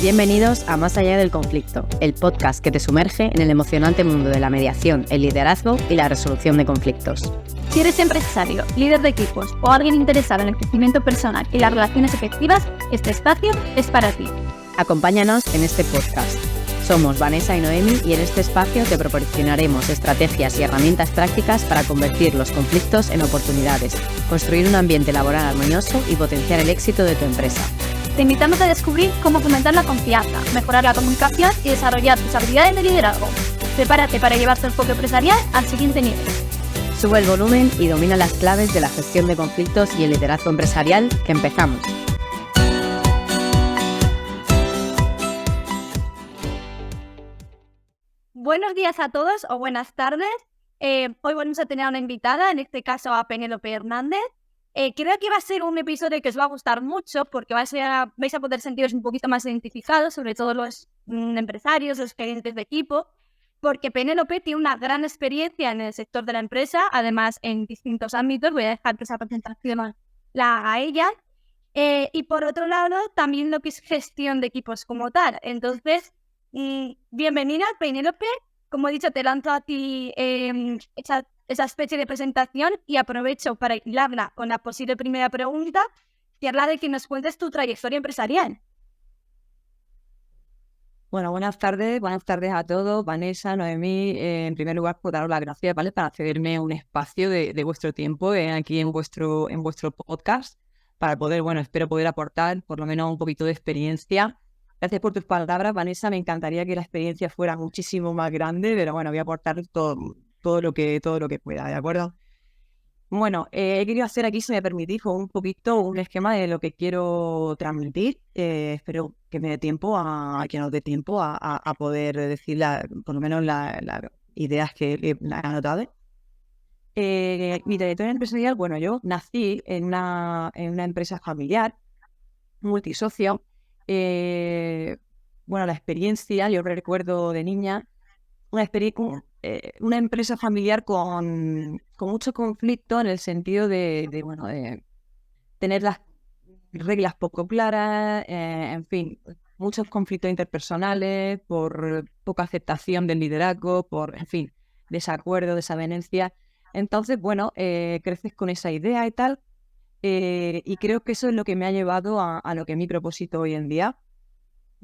Bienvenidos a Más allá del conflicto, el podcast que te sumerge en el emocionante mundo de la mediación, el liderazgo y la resolución de conflictos. Si eres empresario, líder de equipos o alguien interesado en el crecimiento personal y las relaciones efectivas, este espacio es para ti. Acompáñanos en este podcast. Somos Vanessa y Noemi y en este espacio te proporcionaremos estrategias y herramientas prácticas para convertir los conflictos en oportunidades, construir un ambiente laboral armonioso y potenciar el éxito de tu empresa. Te invitamos a descubrir cómo fomentar la confianza, mejorar la comunicación y desarrollar tus habilidades de liderazgo. Prepárate para llevar tu enfoque empresarial al siguiente nivel. Sube el volumen y domina las claves de la gestión de conflictos y el liderazgo empresarial, que empezamos. Buenos días a todos o buenas tardes. Hoy vamos a tener a una invitada, en este caso a Penélope Hernández. Creo que va a ser un episodio que os va a gustar mucho porque vais a poder sentiros un poquito más identificados, sobre todo los empresarios, los gerentes de equipo, porque Penélope tiene una gran experiencia en el sector de la empresa, además en distintos ámbitos. Voy a dejar que esa presentación la haga ella. Y por otro lado, también lo que es gestión de equipos como tal. Entonces, bienvenida, Penélope. Como he dicho, te lanzo a ti esa especie de presentación y aprovecho para hilarla con la posible primera pregunta, que es la de que nos cuentes tu trayectoria empresarial. Bueno, buenas tardes a todos. Vanessa, Noemí, en primer lugar, por daros las gracias, ¿vale? Para cederme un espacio de vuestro tiempo aquí en vuestro podcast, para poder, espero poder aportar por lo menos un poquito de experiencia. Gracias por tus palabras, Vanessa. Me encantaría que la experiencia fuera muchísimo más grande, pero voy a aportar todo lo que pueda, ¿de acuerdo? Bueno, he querido hacer aquí, si me permitís, un poquito un esquema de lo que quiero transmitir. Espero que me dé tiempo que nos dé tiempo a poder decir por lo menos las ideas que he anotado. Mi trayectoria empresarial, yo nací en una empresa familiar, multisocio. La experiencia, yo recuerdo de niña, una empresa familiar con mucho conflicto en el sentido de tener las reglas poco claras, en fin, muchos conflictos interpersonales, por poca aceptación del liderazgo, en fin, desacuerdo, desavenencia. Entonces, creces con esa idea y tal, y creo que eso es lo que me ha llevado a lo que es mi propósito hoy en día.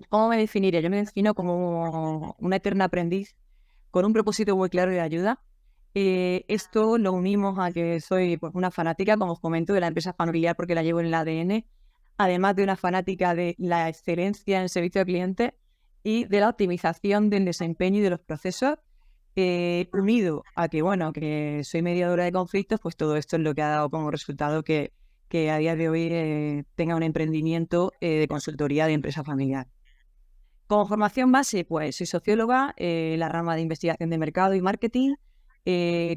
¿Cómo me definiría? Yo me defino como una eterna aprendiz con un propósito muy claro de ayuda. Esto lo unimos a que soy una fanática, como os comento, de la empresa familiar porque la llevo en el ADN, además de una fanática de la excelencia en el servicio al cliente y de la optimización del desempeño y de los procesos, unido a que soy mediadora de conflictos. Pues todo esto es lo que ha dado como resultado que a día de hoy tenga un emprendimiento de consultoría de empresa familiar. Como formación base, pues soy socióloga, la rama de investigación de mercado y marketing,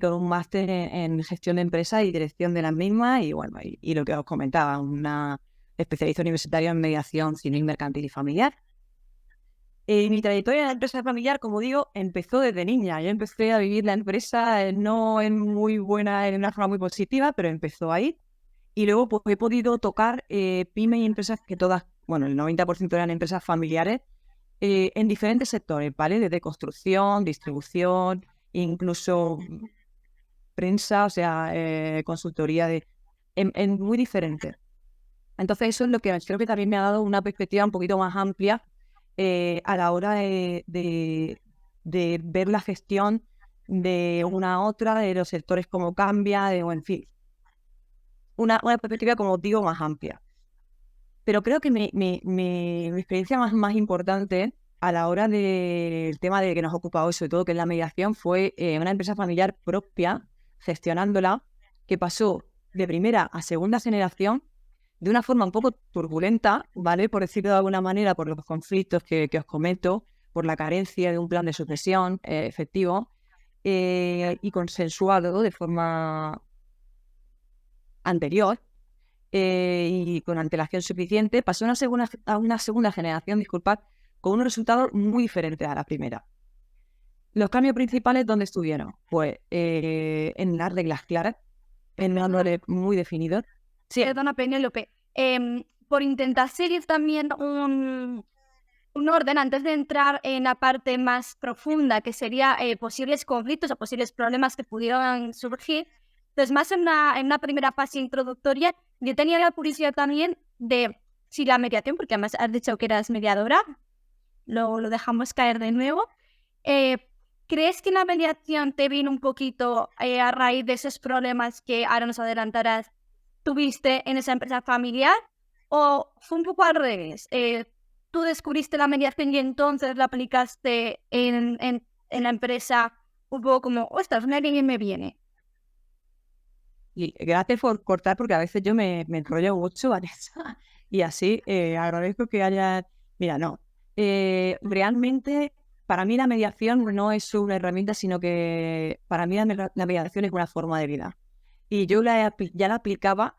con un máster en gestión de empresas y dirección de las mismas, y lo que os comentaba, una especialista universitaria en mediación civil, mercantil y familiar. Mi trayectoria en la empresa familiar, como digo, empezó desde niña. Yo empecé a vivir la empresa no en una forma muy positiva, pero empezó ahí. Y luego pues he podido tocar pymes y empresas que todas, el 90% eran empresas familiares, en diferentes sectores, ¿vale? Desde construcción, distribución, incluso prensa, consultoría en muy diferentes. Entonces eso es lo que creo que también me ha dado una perspectiva un poquito más amplia a la hora de ver la gestión de una a otra, de los sectores cómo cambia, en fin, una perspectiva, como digo, más amplia. Pero creo que mi experiencia más importante a la hora del tema de que nos ocupa hoy, sobre todo que es la mediación, fue una empresa familiar propia, gestionándola, que pasó de primera a segunda generación de una forma un poco turbulenta, ¿vale? Por decirlo de alguna manera, por los conflictos que os comento, por la carencia de un plan de sucesión efectivo y consensuado de forma anterior. Y con antelación suficiente, pasó a una segunda generación, disculpad, con un resultado muy diferente a la primera. Los cambios principales, ¿dónde estuvieron? Pues en las reglas claras, en dándoles muy definidos. Sí, perdona, Penélope. Por intentar seguir también un orden antes de entrar en la parte más profunda, que sería posibles conflictos o posibles problemas que pudieran surgir. Entonces, más en una primera fase introductoria, yo tenía la curiosidad también de si la mediación, porque además has dicho que eras mediadora, lo dejamos caer de nuevo. ¿Crees que la mediación te vino un poquito a raíz de esos problemas que ahora nos adelantarás tuviste en esa empresa familiar? ¿O fue un poco al revés? ¿Tú descubriste la mediación y entonces la aplicaste en la empresa un poco como, ostras, una línea me viene? Y gracias por cortar, porque a veces yo me enrollo mucho, Vanessa. Y así agradezco que haya... Mira, no. Realmente, para mí la mediación no es una herramienta, sino que para mí la mediación es una forma de vida. Y yo ya la aplicaba,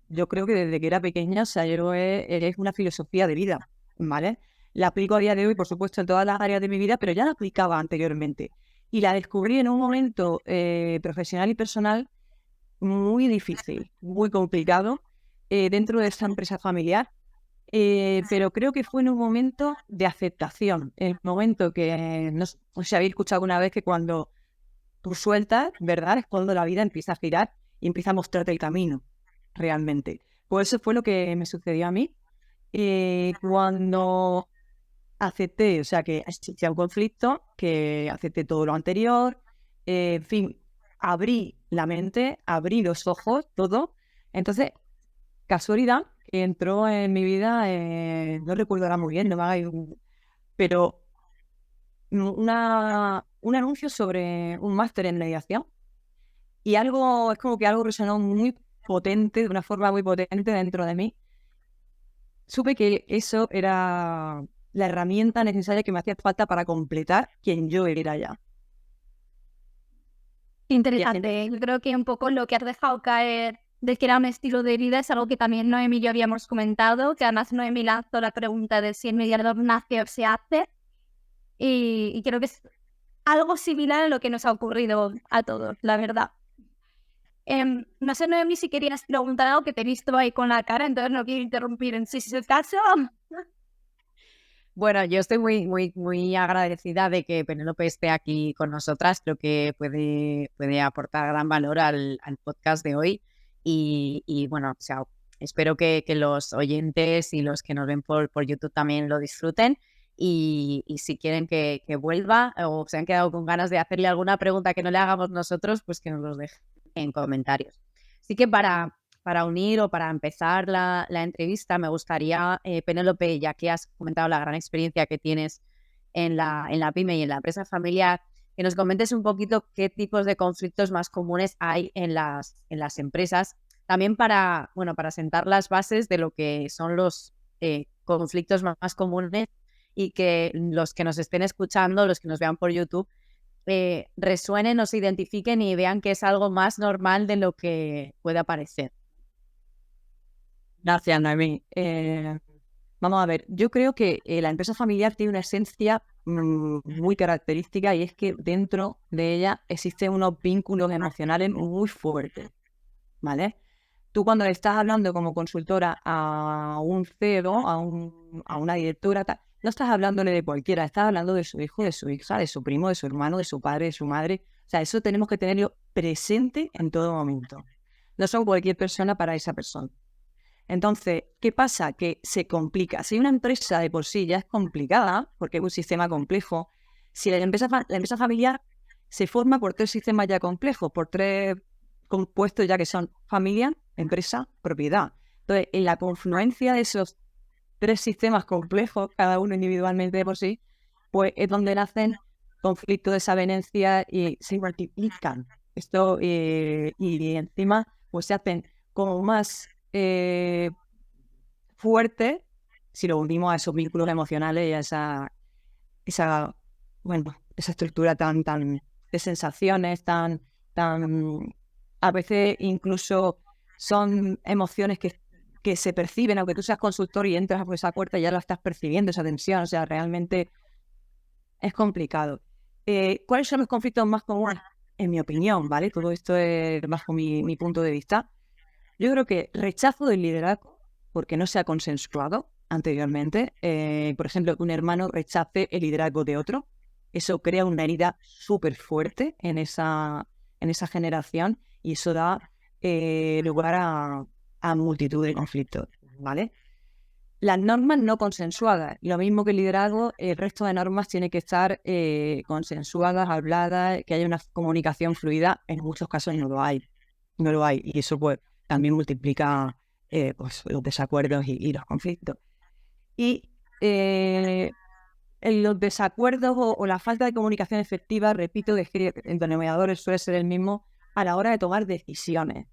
yo creo que desde que era pequeña, o sea, es una filosofía de vida, ¿vale? La aplico a día de hoy, por supuesto, en todas las áreas de mi vida, pero ya la aplicaba anteriormente. Y la descubrí en un momento profesional y personal muy difícil, muy complicado dentro de esta empresa familiar, pero creo que fue en un momento de aceptación, el momento que, no sé si habéis escuchado alguna vez que cuando tú sueltas, ¿verdad? Es cuando la vida empieza a girar y empieza a mostrarte el camino, realmente. Pues eso fue lo que me sucedió a mí cuando acepté, o sea, que existía un conflicto, que acepté todo lo anterior, en fin, abrí la mente, abrí los ojos, todo. Entonces, casualidad, entró en mi vida, no recuerdo ahora muy bien, no me hagáis pero un anuncio sobre un máster en mediación y es como que algo resonó muy potente, de una forma muy potente dentro de mí. Supe que eso era la herramienta necesaria que me hacía falta para completar quien yo era ya. Interesante. Yo creo que un poco lo que has dejado caer de que era un estilo de vida es algo que también Noemi y yo habíamos comentado, que además Noemi lanzó la pregunta de si el mediador nace o se hace, y creo que es algo similar a lo que nos ha ocurrido a todos, la verdad. No sé, Noemi, si querías preguntar algo, que te he visto ahí con la cara, entonces no quiero interrumpir en si es el caso. Bueno, yo estoy muy agradecida de que Penélope esté aquí con nosotras. Creo que puede aportar gran valor al podcast de hoy. Y bueno, o sea, espero que los oyentes y los que nos ven por YouTube también lo disfruten. Y si quieren que vuelva o se han quedado con ganas de hacerle alguna pregunta que no le hagamos nosotros, pues que nos los dejen en comentarios. Así que para unir o para empezar la entrevista, me gustaría, Penélope, ya que has comentado la gran experiencia que tienes en la pyme y en la empresa familiar, que nos comentes un poquito qué tipos de conflictos más comunes hay en las empresas, también para sentar las bases de lo que son los conflictos más comunes y que los que nos estén escuchando, los que nos vean por YouTube, resuenen o se identifiquen y vean que es algo más normal de lo que puede parecer. Gracias, Noemí. Vamos a ver, yo creo que la empresa familiar tiene una esencia muy característica y es que dentro de ella existen unos vínculos emocionales muy fuertes, ¿vale? Tú cuando le estás hablando como consultora a un CEO, a una directora, no estás hablándole de cualquiera, estás hablando de su hijo, de su hija, de su primo, de su hermano, de su padre, de su madre. O sea, eso tenemos que tenerlo presente en todo momento. No son cualquier persona para esa persona. Entonces, ¿qué pasa? Que se complica. Si una empresa de por sí ya es complicada, porque es un sistema complejo, si la empresa familiar se forma por tres sistemas ya complejos, por tres compuestos ya que son familia, empresa, propiedad. Entonces, en la confluencia de esos tres sistemas complejos, cada uno individualmente de por sí, pues es donde nacen conflictos, desavenencias y se multiplican. Esto y encima pues se hacen como más fuerte si lo unimos a esos vínculos emocionales y a esa estructura tan de sensaciones, tan a veces incluso son emociones que se perciben, aunque tú seas consultor y entras por esa puerta ya la estás percibiendo, esa tensión, o sea, realmente es complicado. ¿Cuáles son los conflictos más comunes? En mi opinión, ¿vale? Todo esto es bajo mi punto de vista. Yo creo que rechazo del liderazgo porque no se ha consensuado, anteriormente. Por ejemplo, que un hermano rechace el liderazgo de otro. Eso crea una herida súper fuerte en esa generación y eso da lugar a multitud de conflictos, ¿vale? Las normas no consensuadas, lo mismo que el liderazgo, el resto de normas tiene que estar consensuadas, habladas, que haya una comunicación fluida. En muchos casos no lo hay, y eso pues también multiplica pues, los desacuerdos y los conflictos. Y en los desacuerdos o la falta de comunicación efectiva, repito, es que el denominador suele ser el mismo a la hora de tomar decisiones.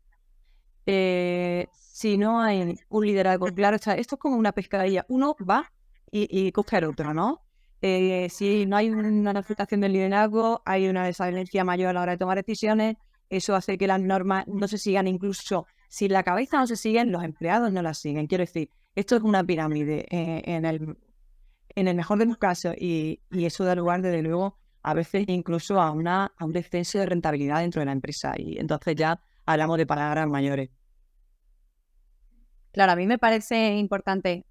Si no hay un liderazgo claro, o sea, esto es como una pescadilla. Uno va y coge al otro, ¿no? Si no hay una aceptación del liderazgo, hay una desavenencia mayor a la hora de tomar decisiones. Eso hace que las normas no se sigan, incluso si la cabeza no se siguen, los empleados no las siguen. Quiero decir, esto es una pirámide en el mejor de los casos y eso da lugar, desde luego, a veces incluso a un descenso de rentabilidad dentro de la empresa y entonces ya hablamos de palabras mayores. Claro, a mí me parece importante,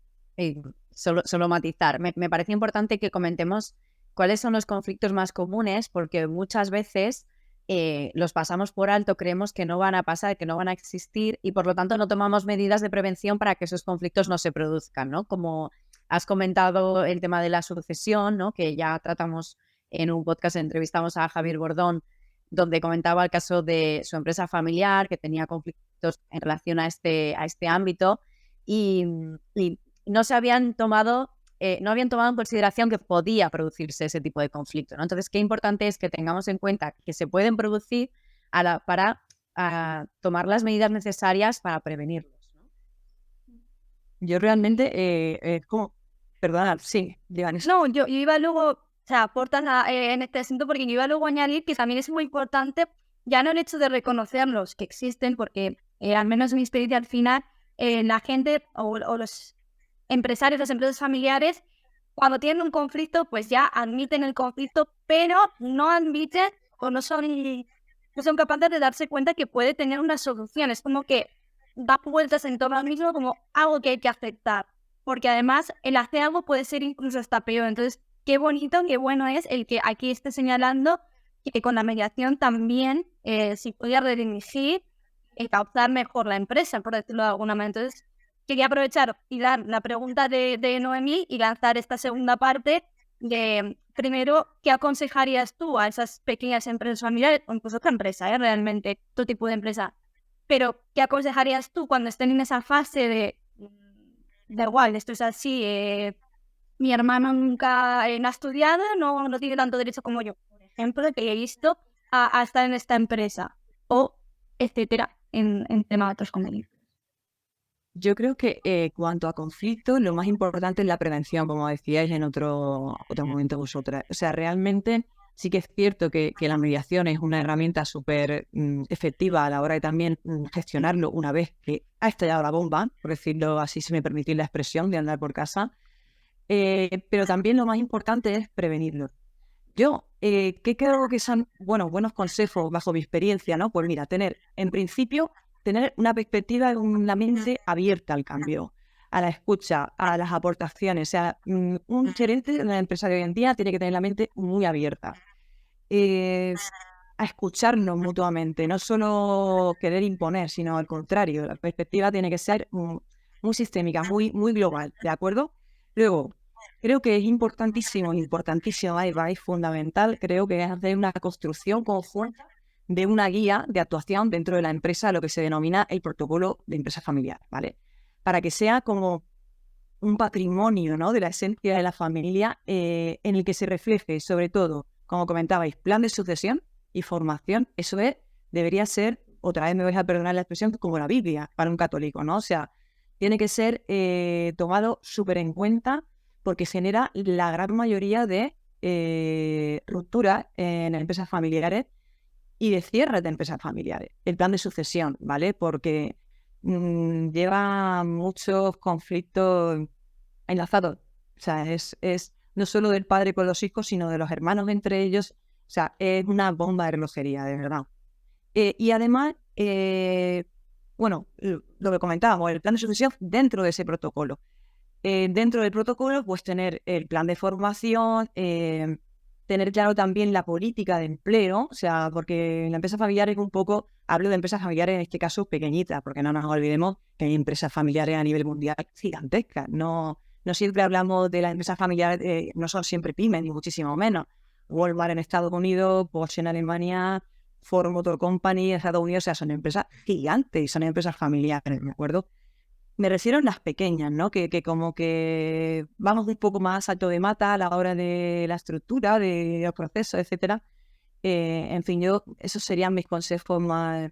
solo matizar, me parece importante que comentemos cuáles son los conflictos más comunes, porque muchas veces los pasamos por alto, creemos que no van a pasar, que no van a existir y por lo tanto no tomamos medidas de prevención para que esos conflictos no se produzcan, ¿no? Como has comentado el tema de la sucesión, ¿no? Que ya tratamos en un podcast, entrevistamos a Javier Bordón, donde comentaba el caso de su empresa familiar, que tenía conflictos en relación a este ámbito y no se habían tomado, no habían tomado en consideración que podía producirse ese tipo de conflicto, ¿no? Entonces, qué importante es que tengamos en cuenta que se pueden producir para tomar las medidas necesarias para prevenirlos, ¿no? Yo realmente, como, perdona, sí, digan eso. No, yo iba luego, o sea, aportan en este asunto porque yo iba luego a añadir que también es muy importante ya no el hecho de reconocerlos que existen, porque al menos en mi experiencia al final, la gente o los empresarios, las empresas familiares, cuando tienen un conflicto, pues ya admiten el conflicto, pero no admiten o no son capaces de darse cuenta que puede tener una solución. Es como que da vueltas en torno al mismo como algo que hay que aceptar, porque además el hacer algo puede ser incluso hasta peor. Entonces, qué bonito, qué bueno es el que aquí esté señalando que con la mediación también se podía redirigir y causar mejor la empresa, por decirlo de alguna manera. Entonces, quería aprovechar y dar la pregunta de Noemí y lanzar esta segunda parte de, primero, ¿qué aconsejarías tú a esas pequeñas empresas familiares, o incluso otra empresa, realmente, tu tipo de empresa? Pero, ¿qué aconsejarías tú cuando estén en esa fase de, da igual, esto es así, mi hermano nunca ha estudiado, no tiene tanto derecho como yo, por ejemplo, que he visto a estar en esta empresa, o etcétera, en tema de otros convenios? Yo creo que cuanto a conflicto, lo más importante es la prevención, como decíais en otro momento vosotras. O sea, realmente sí que es cierto que la mediación es una herramienta súper efectiva a la hora de también gestionarlo una vez que ha estallado la bomba, por decirlo así, si me permitís la expresión de andar por casa. Pero también lo más importante es prevenirlo. Yo, ¿qué creo que son buenos consejos bajo mi experiencia, ¿no? Pues mira, en principio, tener una perspectiva, una mente abierta al cambio, a la escucha, a las aportaciones. O sea, un gerente de una empresa de hoy en día tiene que tener la mente muy abierta. A escucharnos mutuamente, no solo querer imponer, sino al contrario, la perspectiva tiene que ser muy sistémica, muy global, ¿de acuerdo? Luego, creo que es importantísimo, y fundamental, creo que es hacer una construcción conjunta de una guía de actuación dentro de la empresa, lo que se denomina el protocolo de empresa familiar, ¿vale? Para que sea como un patrimonio, ¿no?, de la esencia de la familia, en el que se refleje, sobre todo, como comentabais, plan de sucesión y formación. Eso debería ser, otra vez me vais a perdonar la expresión, como la Biblia para un católico, ¿no? O sea, tiene que ser tomado súper en cuenta porque genera la gran mayoría de rupturas en empresas familiares y de cierre de empresas familiares. El plan de sucesión, ¿vale? Porque lleva muchos conflictos enlazados. O sea, es no solo del padre con los hijos, sino de los hermanos entre ellos. O sea, es una bomba de relojería, de verdad. Y además, lo que comentábamos, el plan de sucesión dentro de ese protocolo. Dentro del protocolo, pues tener el plan de formación, tener claro también la política de empleo, o sea, porque la empresa familiar es un poco, hablo de empresas familiares en este caso pequeñitas, porque no nos olvidemos que hay empresas familiares a nivel mundial gigantescas. No siempre hablamos de las empresas familiares, no son siempre pymes, ni muchísimo menos. Walmart en Estados Unidos, Porsche en Alemania, Ford Motor Company en Estados Unidos, o sea, son empresas gigantes y son empresas familiares, ¿me acuerdo? Me refiero a las pequeñas, ¿no? Que como que vamos un poco más alto de mata a la hora de la estructura, de los procesos, etcétera. En fin, esos serían mis consejos más.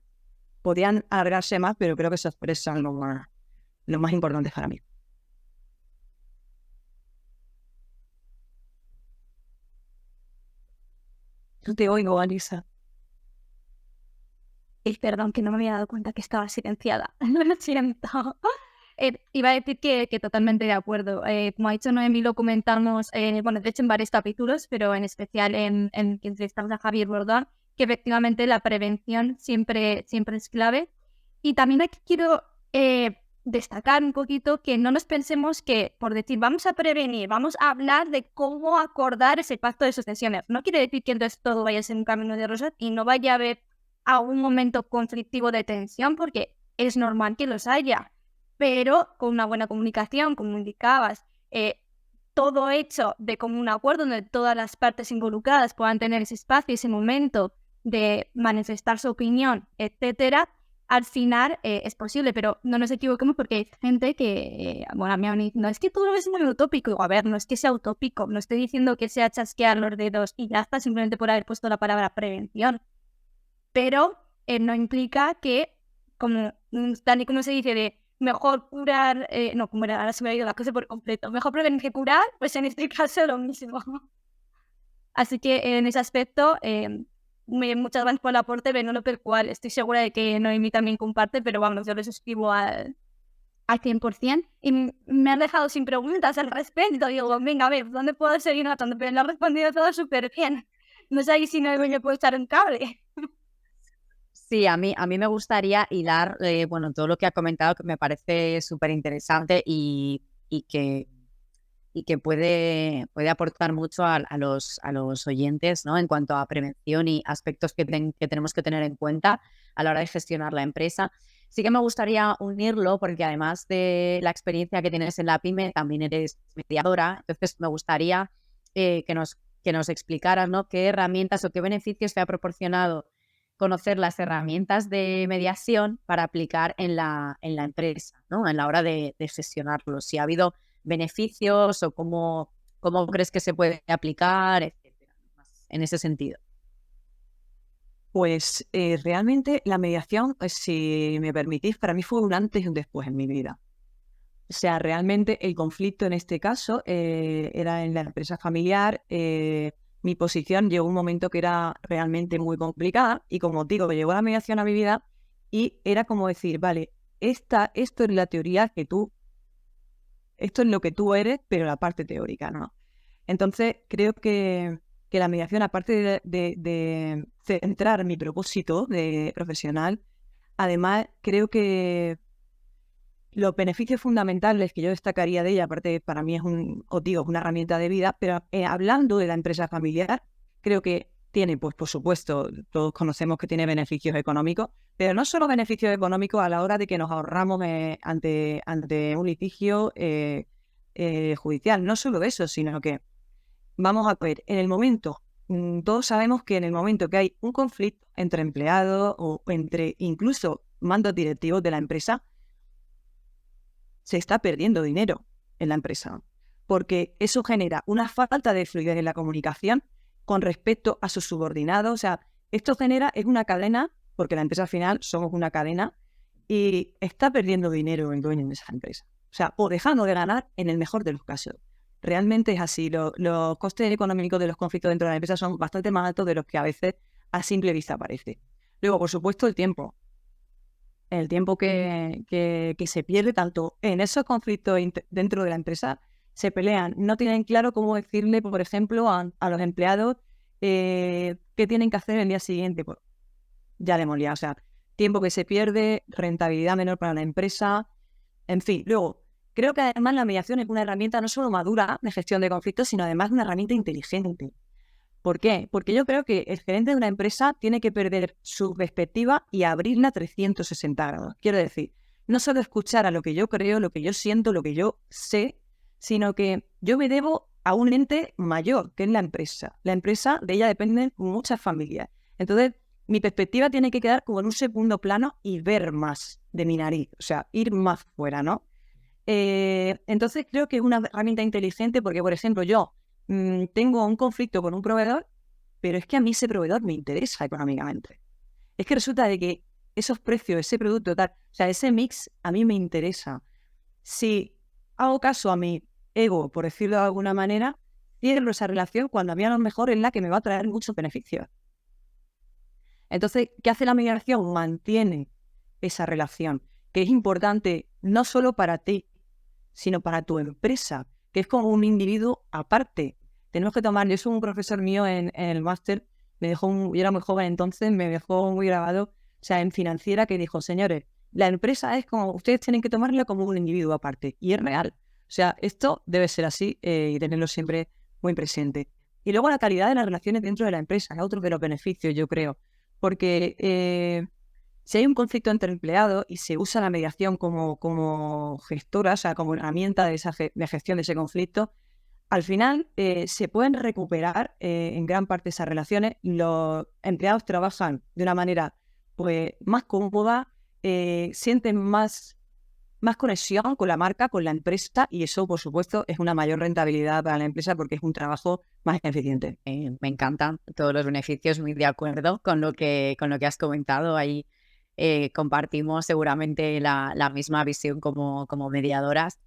Podrían alargarse más, pero creo que esos tres son los más importantes para mí. No te oigo, Alisa. Perdón, que no me había dado cuenta que estaba silenciada. Lo siento. Iba a decir que totalmente de acuerdo. Como ha dicho Noemí, lo comentamos, bueno, de hecho en varios capítulos, pero en especial en que entrevistamos a Javier Bordón, que efectivamente la prevención siempre es clave. Y también aquí quiero destacar un poquito que no nos pensemos que, por decir, vamos a prevenir, vamos a hablar de cómo acordar ese pacto de sucesiones. No quiere decir que entonces todo vaya a ser un camino de rosas y no vaya a haber algún momento conflictivo de tensión, porque es normal que los haya, pero con una buena comunicación, como indicabas, todo hecho de común acuerdo, donde todas las partes involucradas puedan tener ese espacio, ese momento de manifestar su opinión, etcétera, al final es posible, pero no nos equivoquemos porque hay gente que, bueno, a mí no es que todo es muy utópico. Digo, a ver, no es que sea utópico, no estoy diciendo que sea chasquear los dedos y ya está, simplemente por haber puesto la palabra prevención. Pero no implica que, como Dani, como se dice, de mejor curar, no, como era, ahora se me ha ido la cosa por completo, mejor prevenir que curar, pues en este caso lo mismo. Así que en ese aspecto, muchas gracias por el aporte, Benolo, el cual estoy segura de que Noemí también comparte, pero vamos, yo lo suscribo al 100%. Y me han dejado sin preguntas al respecto. Digo, venga, a ver, ¿dónde puedo seguir notando? Pero lo ha respondido todo súper bien. No sé si Noemí le puedo echar un cable. Sí, a mí me gustaría hilar, bueno, todo lo que ha comentado, que me parece súper interesante y que puede aportar mucho a los oyentes, ¿no? En cuanto a prevención y aspectos que tenemos que tener en cuenta a la hora de gestionar la empresa. Sí que me gustaría unirlo porque además de la experiencia que tienes en la PyME, también eres mediadora. Entonces me gustaría que nos explicaras, ¿no? Qué herramientas o qué beneficios te ha proporcionado conocer las herramientas de mediación para aplicar en la empresa, ¿no? En la hora de gestionarlo. Si ha habido beneficios o cómo crees que se puede aplicar, etcétera, en ese sentido. Pues realmente la mediación, si me permitís, para mí fue un antes y un después en mi vida. O sea, realmente el conflicto en este caso era en la empresa familiar. Mi posición llegó un momento que era realmente muy complicada y, como digo, llegó la mediación a mi vida y era como decir, vale, esto es la teoría esto es lo que tú eres, pero la parte teórica, ¿no? Entonces, creo que la mediación, aparte de centrar mi propósito de profesional, además creo que los beneficios fundamentales que yo destacaría de ella, aparte para mí es una herramienta de vida, pero hablando de la empresa familiar, creo que tiene, pues por supuesto, todos conocemos que tiene beneficios económicos, pero no solo beneficios económicos a la hora de que nos ahorramos ante un litigio judicial, no solo eso, sino que vamos a ver, en el momento, todos sabemos que en el momento que hay un conflicto entre empleados o entre incluso mandos directivos de la empresa, se está perdiendo dinero en la empresa, porque eso genera una falta de fluidez en la comunicación con respecto a sus subordinados. O sea, esto es una cadena, porque la empresa al final somos una cadena, y está perdiendo dinero el dueño de esa empresa. O sea, o dejando de ganar en el mejor de los casos. Realmente es así. Los costes económicos de los conflictos dentro de la empresa son bastante más altos de los que a veces a simple vista parece. Luego, por supuesto, el tiempo que se pierde tanto en esos conflictos dentro de la empresa, se pelean, no tienen claro cómo decirle, por ejemplo, a los empleados qué tienen que hacer el día siguiente. Pues, ya le hemos liado, o sea, tiempo que se pierde, rentabilidad menor para la empresa, en fin. Luego, creo que además la mediación es una herramienta no solo madura de gestión de conflictos, sino además una herramienta inteligente. ¿Por qué? Porque yo creo que el gerente de una empresa tiene que perder su perspectiva y abrirla 360 grados. Quiero decir, no solo escuchar a lo que yo creo, lo que yo siento, lo que yo sé, sino que yo me debo a un ente mayor, que es la empresa. La empresa, de ella dependen muchas familias. Entonces, mi perspectiva tiene que quedar como en un segundo plano y ver más de mi nariz, o sea, ir más fuera, ¿no? Entonces creo que es una herramienta inteligente porque, por ejemplo, yo tengo un conflicto con un proveedor, pero es que a mí ese proveedor me interesa económicamente. Es que resulta de que esos precios, ese producto, tal, o sea, ese mix a mí me interesa. Si hago caso a mi ego, por decirlo de alguna manera, cierro esa relación cuando a mí a lo mejor es la que me va a traer muchos beneficios. Entonces, ¿qué hace la mediación? Mantiene esa relación, que es importante no solo para ti, sino para tu empresa, que es como un individuo aparte. Tenemos que tomar, yo soy un profesor mío en el máster, yo era muy joven entonces, me dejó muy grabado, o sea, en financiera, que dijo, señores, la empresa es como, ustedes tienen que tomarla como un individuo aparte, y es real. O sea, esto debe ser así y tenerlo siempre muy presente. Y luego la calidad de las relaciones dentro de la empresa, es otro de los beneficios, yo creo, porque si hay un conflicto entre empleados y se usa la mediación como gestora, o sea, como herramienta de gestión de ese conflicto, al final se pueden recuperar en gran parte esas relaciones. Los empleados trabajan de una manera pues, más cómoda, sienten más conexión con la marca, con la empresa, y eso, por supuesto, es una mayor rentabilidad para la empresa porque es un trabajo más eficiente. Me encantan todos los beneficios, muy de acuerdo con lo que has comentado. Ahí compartimos seguramente la misma visión como mediadoras.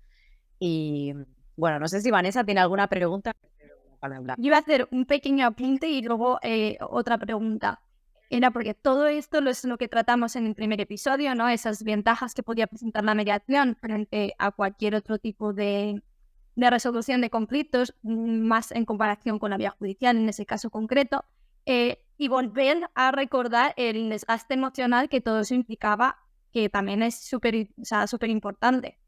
Y bueno, no sé si Vanessa tiene alguna pregunta para hablar. Yo iba a hacer un pequeño apunte y luego otra pregunta. Era porque todo esto es lo que tratamos en el primer episodio, ¿no? Esas ventajas que podía presentar la mediación frente a cualquier otro tipo de resolución de conflictos, más en comparación con la vía judicial en ese caso concreto, y volver a recordar el desgaste emocional que todo eso implicaba, que también es súper importante.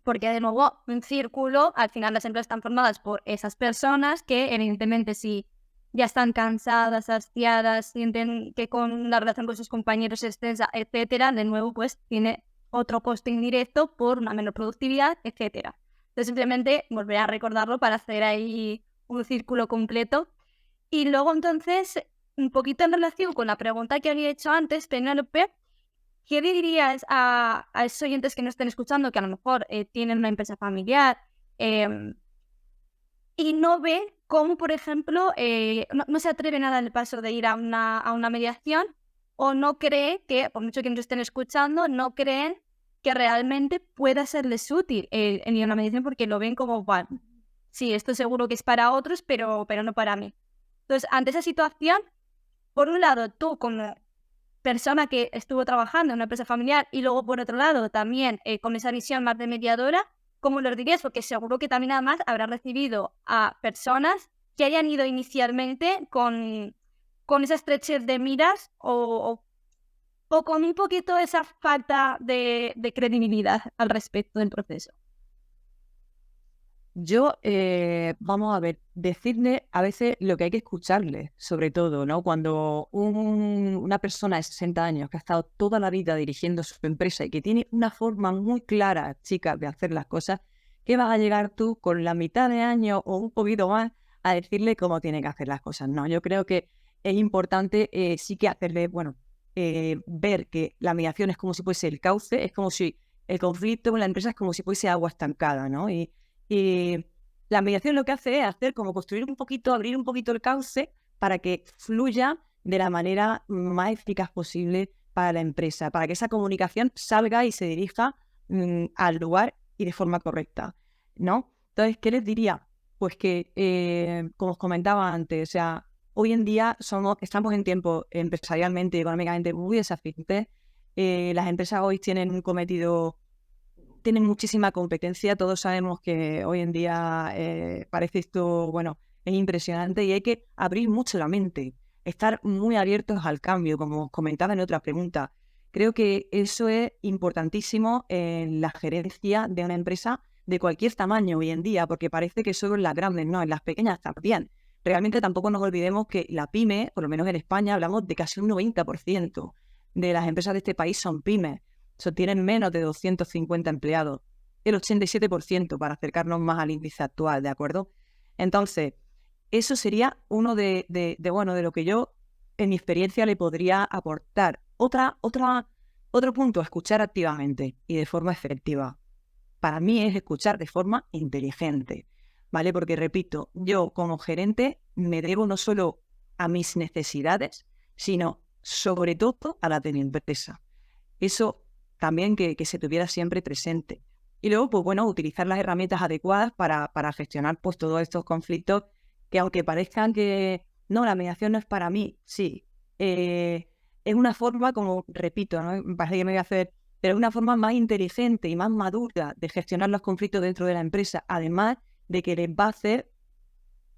Porque, de nuevo, un círculo, al final las empresas están formadas por esas personas que, evidentemente, si ya están cansadas, hastiadas, sienten que con la relación con sus compañeros es tensa, etcétera, de nuevo, pues tiene otro coste indirecto por una menor productividad, etcétera. Entonces, simplemente volver a recordarlo para hacer ahí un círculo completo. Y luego, entonces, un poquito en relación con la pregunta que había hecho antes, Penélope, ¿qué dirías a esos oyentes que nos estén escuchando que a lo mejor tienen una empresa familiar y no ven cómo, por ejemplo, no se atreven a dar el paso de ir a una mediación, o no creen que, por mucho que nos estén escuchando, no creen que realmente pueda serles útil en ir a una mediación porque lo ven como, bueno, sí, esto seguro que es para otros, pero no para mí? Entonces, ante esa situación, por un lado, tú como persona que estuvo trabajando en una empresa familiar y luego, por otro lado, también con esa visión más de mediadora, ¿cómo lo dirías? Porque seguro que también además habrás recibido a personas que hayan ido inicialmente con esa estrechez de miras o con un poquito esa falta de credibilidad al respecto del proceso. Yo, vamos a ver, decirle a veces lo que hay que escucharle, sobre todo, ¿no? Cuando una persona de 60 años que ha estado toda la vida dirigiendo su empresa y que tiene una forma muy clara, chica, de hacer las cosas, ¿qué vas a llegar tú con la mitad de año o un poquito más a decirle cómo tiene que hacer las cosas? No, yo creo que es importante sí que hacerle, bueno, ver que la mediación es como si fuese el cauce, es como si el conflicto con la empresa es como si fuese agua estancada, ¿no? Y la mediación lo que hace es hacer como construir un poquito, abrir un poquito el cauce para que fluya de la manera más eficaz posible para la empresa, para que esa comunicación salga y se dirija al lugar y de forma correcta, ¿no? Entonces, ¿qué les diría? Pues que, como os comentaba antes, o sea, hoy en día estamos en tiempo empresarialmente y económicamente muy desafiantes. Las empresas hoy tienen un cometido, tienen muchísima competencia. Todos sabemos que hoy en día parece esto, bueno, es impresionante y hay que abrir mucho la mente, estar muy abiertos al cambio, como comentaba en otra pregunta. Creo que eso es importantísimo en la gerencia de una empresa de cualquier tamaño hoy en día, porque parece que solo en las grandes, no, en las pequeñas también. Realmente tampoco nos olvidemos que la pyme, por lo menos en España, hablamos de casi un 90% de las empresas de este país son pymes. Tienen menos de 250 empleados. El 87% para acercarnos más al índice actual, ¿de acuerdo? Entonces, eso sería uno de lo que yo, en mi experiencia, le podría aportar. Otro punto, escuchar activamente y de forma efectiva. Para mí es escuchar de forma inteligente, ¿vale? Porque, repito, yo como gerente me debo no solo a mis necesidades, sino sobre todo a las de mi empresa. Eso también que se tuviera siempre presente. Y luego, pues bueno, utilizar las herramientas adecuadas para gestionar pues todos estos conflictos que, aunque parezcan que no, la mediación no es para mí, sí. Es una forma, como repito, ¿no? Me parece que me voy a hacer, pero es una forma más inteligente y más madura de gestionar los conflictos dentro de la empresa, además de que les va a hacer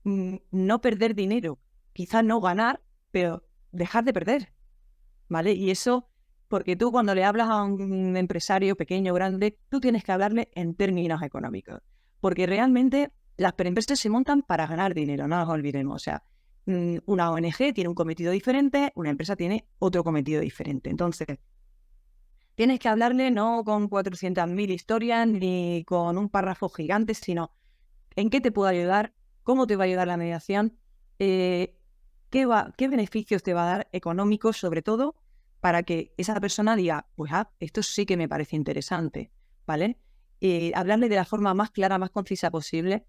no perder dinero, quizás no ganar, pero dejar de perder, ¿vale? Y eso, porque tú cuando le hablas a un empresario pequeño o grande, tú tienes que hablarle en términos económicos, porque realmente las empresas se montan para ganar dinero, no nos olvidemos. O sea, una ONG tiene un cometido diferente, una empresa tiene otro cometido diferente. Entonces, tienes que hablarle no con 400.000 historias ni con un párrafo gigante, sino en qué te puedo ayudar, cómo te va a ayudar la mediación, qué beneficios te va a dar económicos, sobre todo, para que esa persona diga, pues esto sí que me parece interesante, ¿vale? Hablarle de la forma más clara, más concisa posible,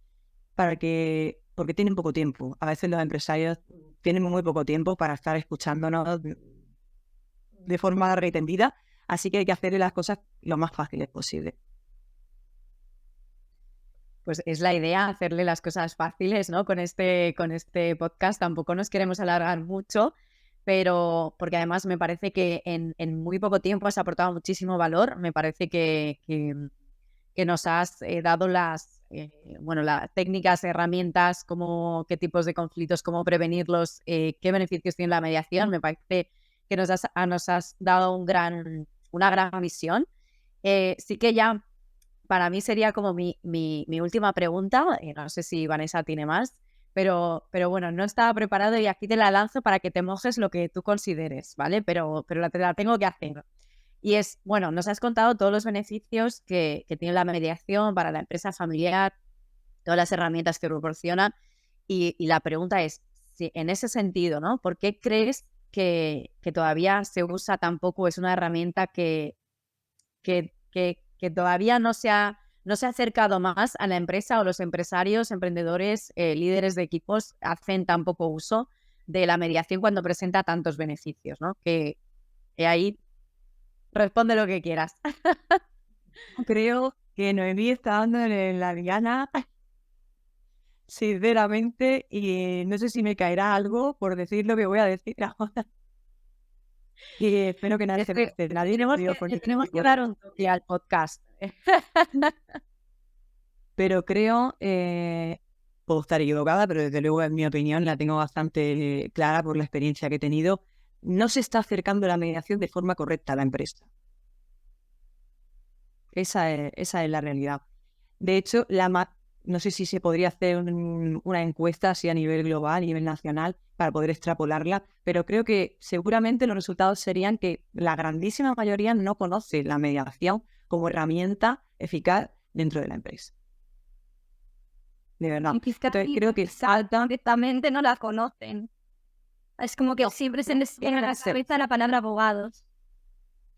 porque tienen poco tiempo. A veces los empresarios tienen muy poco tiempo para estar escuchándonos de forma retendida, así que hay que hacerle las cosas lo más fáciles posible. Pues es la idea, hacerle las cosas fáciles, ¿no? Con este podcast tampoco nos queremos alargar mucho, pero porque además me parece que en muy poco tiempo has aportado muchísimo valor. Me parece que nos has dado las técnicas, herramientas, qué tipos de conflictos, cómo prevenirlos, qué beneficios tiene la mediación. Me parece que nos has dado una gran visión. Sí que ya para mí sería como mi última pregunta. No sé si Vanessa tiene más, pero bueno, no estaba preparado y aquí te la lanzo para que te mojes lo que tú consideres, ¿vale? Pero te la tengo que hacer. Y es, bueno, nos has contado todos los beneficios que tiene la mediación para la empresa familiar, todas las herramientas que proporciona. Y la pregunta es, si en ese sentido, ¿no? ¿Por qué crees que todavía se usa tan poco? Es una herramienta que todavía no se ha acercado más a la empresa, o los empresarios, emprendedores, líderes de equipos hacen tan poco uso de la mediación cuando presenta tantos beneficios, ¿no? Que ahí responde lo que quieras. Creo que Noemí está dando en la diana, sinceramente, y no sé si me caerá algo por decir lo que voy a decir ahora. Y espero que nadie se moleste. Tenemos que dar un toque al podcast. Pero creo, puedo estar equivocada, pero desde luego en mi opinión la tengo bastante clara por la experiencia que he tenido. No se está acercando la mediación de forma correcta a la empresa. Esa es la realidad. De hecho, no sé si se podría hacer una encuesta así a nivel global, a nivel nacional, para poder extrapolarla, pero creo que seguramente los resultados serían que la grandísima mayoría no conoce la mediación como herramienta eficaz dentro de la empresa. De verdad. Entonces, creo que saltan. Directamente no la conocen. Es como que siempre se les viene a la cabeza la palabra abogados.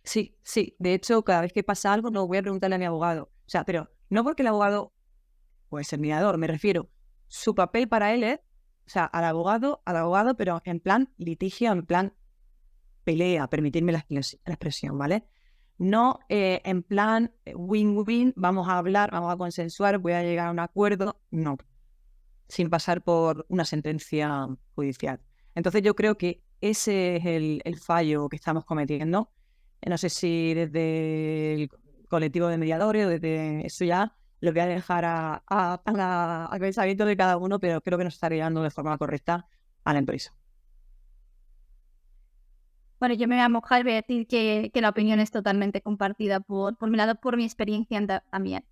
Sí. De hecho, cada vez que pasa algo, no voy a preguntarle a mi abogado. O sea, pero no porque el abogado puede ser mediador, me refiero. Su papel para él es, o sea, al abogado, pero en plan litigio, en plan pelea, permitirme la expresión, ¿vale? No en plan win-win, vamos a hablar, vamos a consensuar, voy a llegar a un acuerdo. No, sin pasar por una sentencia judicial. Entonces yo creo que ese es el fallo que estamos cometiendo. No sé si desde el colectivo de mediadores o desde eso ya lo voy a dejar al pensamiento de cada uno, pero creo que nos está llegando de forma correcta a la empresa. Bueno, yo me voy a mojar y voy a decir que la opinión es totalmente compartida por mi lado, por mi experiencia también.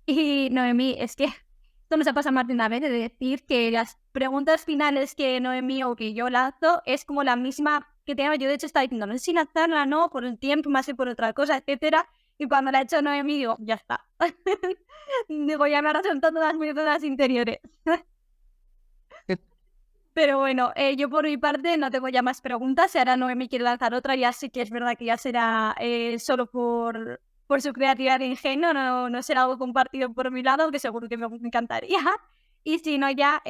Y Noemí, es que esto nos ha pasado más de una vez, de decir que las preguntas finales que Noemí o que yo lanzo es como la misma que tengo. Yo de hecho estaba diciendo, no sé si lanzarla, no, por el tiempo, más que por otra cosa, etcétera. Y cuando la ha hecho Noemí, digo, ya está. Digo, ya me ha resuelto todas mis dudas interiores. Pero bueno, yo por mi parte no tengo ya más preguntas. Si ahora Noemí quiere lanzar otra, ya sí que es verdad que ya será solo por su creatividad e ingenio, no será algo compartido por mi lado, que seguro que me encantaría. Y si no, ya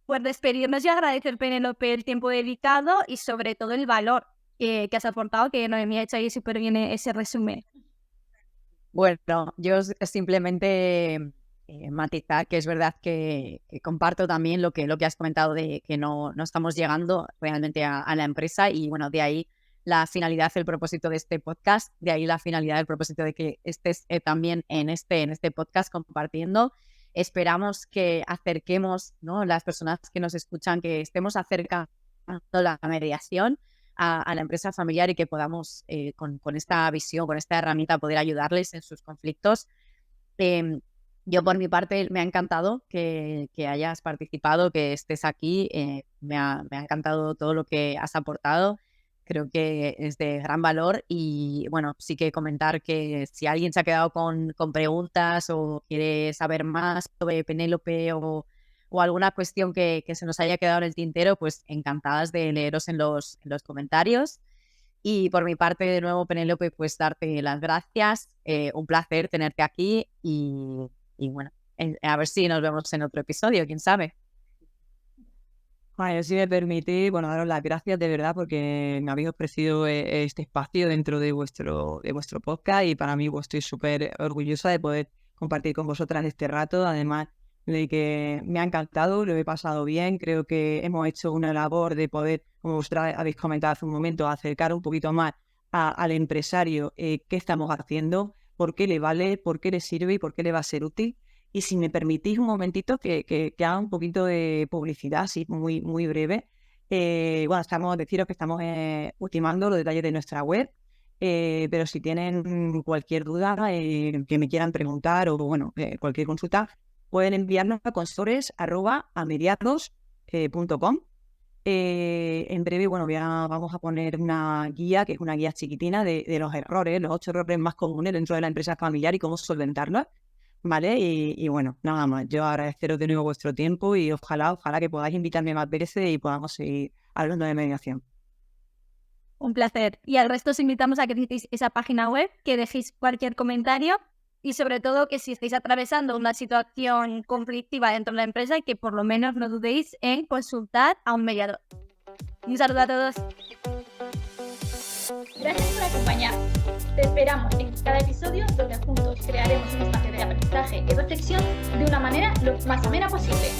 pues despedirnos y agradecer, Penélope, el tiempo dedicado y sobre todo el valor que has aportado, que Noemí ha hecho ahí súper bien ese resumen. Bueno, yo simplemente matizar que es verdad que comparto también lo que has comentado de que no estamos llegando realmente a la empresa y bueno, de ahí la finalidad, el propósito de este podcast, de ahí la finalidad, el propósito de que estés también en este podcast compartiendo. Esperamos que acerquemos, ¿no?, las personas que nos escuchan, que estemos acercando la mediación a la empresa familiar y que podamos con esta visión, con esta herramienta poder ayudarles en sus conflictos. Yo por mi parte me ha encantado que hayas participado, que estés aquí, me ha encantado todo lo que has aportado, creo que es de gran valor y bueno, sí que comentar que si alguien se ha quedado con preguntas o quiere saber más sobre Penélope o alguna cuestión que se nos haya quedado en el tintero, pues encantadas de leeros en los comentarios. Y por mi parte, de nuevo, Penélope, pues darte las gracias. Un placer tenerte aquí y bueno, a ver si nos vemos en otro episodio, quién sabe. Bueno, si me permite, bueno, daros las gracias de verdad porque me habéis ofrecido este espacio dentro de vuestro podcast y para mí pues, estoy súper orgullosa de poder compartir con vosotras este rato, además de que me ha encantado, lo he pasado bien, creo que hemos hecho una labor de poder, como vosotras habéis comentado hace un momento, acercar un poquito más al empresario qué estamos haciendo, por qué le vale, por qué le sirve y por qué le va a ser útil. Y si me permitís un momentito que haga un poquito de publicidad, así muy, muy breve. Bueno, deciros que estamos ultimando los detalles de nuestra web, pero si tienen cualquier duda que me quieran preguntar o bueno, cualquier consulta, pueden enviarnos a consultores@amediados.com. En breve, bueno, vamos a poner una guía, que es una guía chiquitina de los errores, los 8 errores más comunes dentro de la empresa familiar y cómo solventarlos. ¿Vale? Y bueno, nada más. Yo agradeceros de nuevo vuestro tiempo y ojalá que podáis invitarme más veces y podamos seguir hablando de mediación. Un placer. Y al resto os invitamos a que visitéis esa página web, que dejéis cualquier comentario y sobre todo que si estáis atravesando una situación conflictiva dentro de la empresa, que por lo menos no dudéis en consultar a un mediador. Un saludo a todos. Gracias por acompañarnos. Te esperamos en cada episodio donde juntos crearemos un espacio de aprendizaje y reflexión de una manera lo más amena posible.